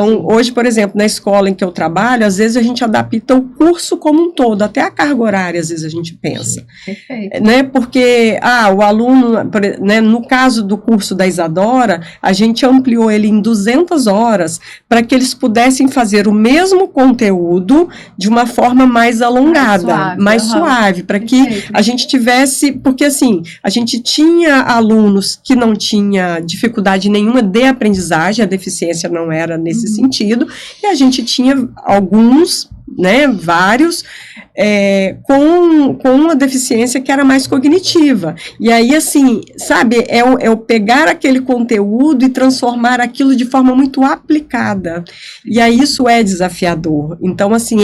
Então, hoje, por exemplo, na escola em que eu trabalho, às vezes a gente adapta o curso como um todo, até a carga horária, às vezes a gente pensa. Perfeito. Né? Porque, o aluno, né, no caso do curso da Isadora, a gente ampliou ele em 200 horas para que eles pudessem fazer o mesmo conteúdo de uma forma mais alongada, mais suave, para que a gente tivesse, porque assim, a gente tinha alunos que não tinha dificuldade nenhuma de aprendizagem, a deficiência não era nesse sentido, e a gente tinha alguns, né, vários, com uma deficiência que era mais cognitiva. E aí, assim, sabe, é o pegar aquele conteúdo e transformar aquilo de forma muito aplicada. E aí isso é desafiador. Então, assim,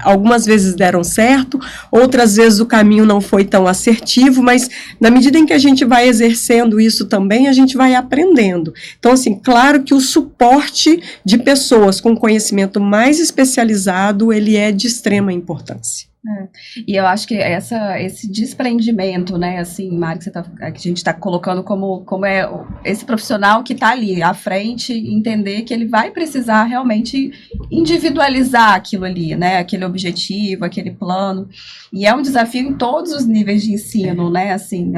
algumas vezes deram certo, outras vezes o caminho não foi tão assertivo, mas na medida em que a gente vai exercendo isso também, a gente vai aprendendo. Então, assim, claro que o suporte de pessoas com conhecimento mais especializado, ele é de extrema importância. E eu acho que esse desprendimento, né, assim, Mari, que a gente está colocando como é esse profissional que está ali à frente, entender que ele vai precisar realmente individualizar aquilo ali, né, aquele objetivo, aquele plano, e é um desafio em todos os níveis de ensino, né, assim,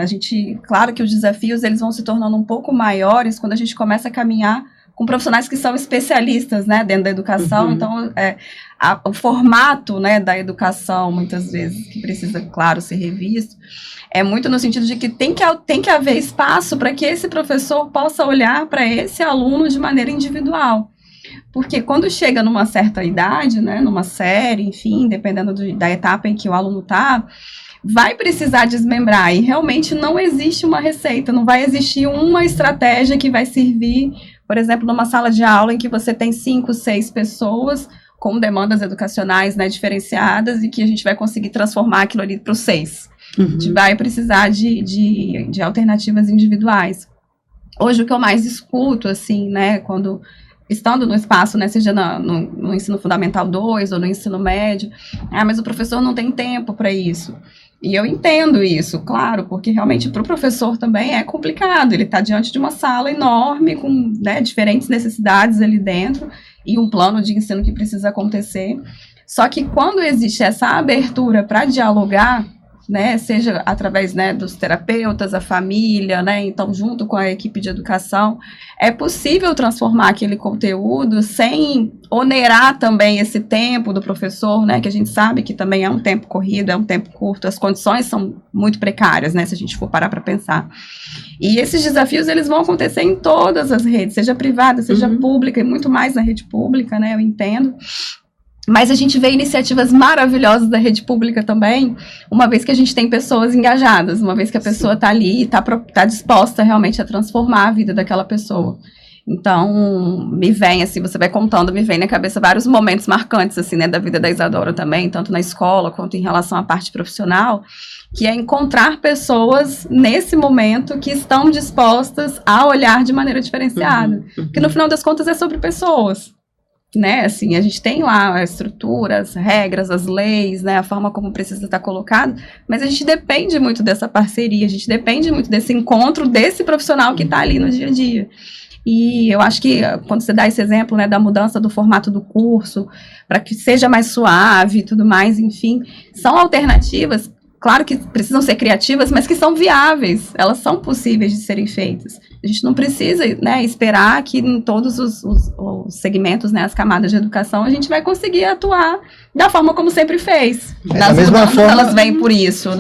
claro que os desafios, eles vão se tornando um pouco maiores quando a gente começa a caminhar com profissionais que são especialistas, né, dentro da educação, então, o formato, né, da educação, muitas vezes, que precisa, claro, ser revisto, é muito no sentido de que tem que haver espaço para que esse professor possa olhar para esse aluno de maneira individual. Porque quando chega numa certa idade, né, numa série, enfim, dependendo da etapa em que o aluno está, vai precisar desmembrar, e realmente não existe uma receita, não vai existir uma estratégia que vai servir, por exemplo, numa sala de aula em que você tem 5, 6 pessoas com demandas educacionais, né, diferenciadas, e que a gente vai conseguir transformar aquilo ali para os 6. A gente vai precisar de alternativas individuais. Hoje, o que eu mais escuto, assim, né, estando no espaço, né, seja no ensino fundamental 2 ou no ensino médio, mas o professor não tem tempo para isso. E eu entendo isso, claro, porque realmente para o professor também é complicado, ele está diante de uma sala enorme, com, né, diferentes necessidades ali dentro, e um plano de ensino que precisa acontecer. Só que quando existe essa abertura para dialogar, né, seja através, né, dos terapeutas, a família, né, então junto com a equipe de educação, é possível transformar aquele conteúdo sem onerar também esse tempo do professor, né, que a gente sabe que também é um tempo corrido, é um tempo curto, as condições são muito precárias, né, se a gente for parar para pensar. E esses desafios, eles vão acontecer em todas as redes, seja privada, seja pública, e muito mais na rede pública, né, eu entendo. Mas a gente vê iniciativas maravilhosas da rede pública também, uma vez que a gente tem pessoas engajadas, uma vez que a pessoa está ali e está disposta realmente a transformar a vida daquela pessoa. Então, me vem, assim, você vai contando, me vem na cabeça vários momentos marcantes, assim, né, da vida da Isadora também, tanto na escola quanto em relação à parte profissional, que é encontrar pessoas nesse momento que estão dispostas a olhar de maneira diferenciada. Porque no final das contas é sobre pessoas. Né, assim, a gente tem lá a estrutura, as regras, as leis, né, a forma como precisa estar colocado, mas a gente depende muito dessa parceria, a gente depende muito desse encontro desse profissional que está ali no dia a dia. E eu acho que quando você dá esse exemplo, né, da mudança do formato do curso, para que seja mais suave e tudo mais, enfim, são alternativas, claro que precisam ser criativas, mas que são viáveis, elas são possíveis de serem feitas. A gente não precisa, né, esperar que em todos os segmentos, né, as camadas de educação, a gente vai conseguir atuar da forma como sempre fez. Da mesma forma, elas vêm por isso, né?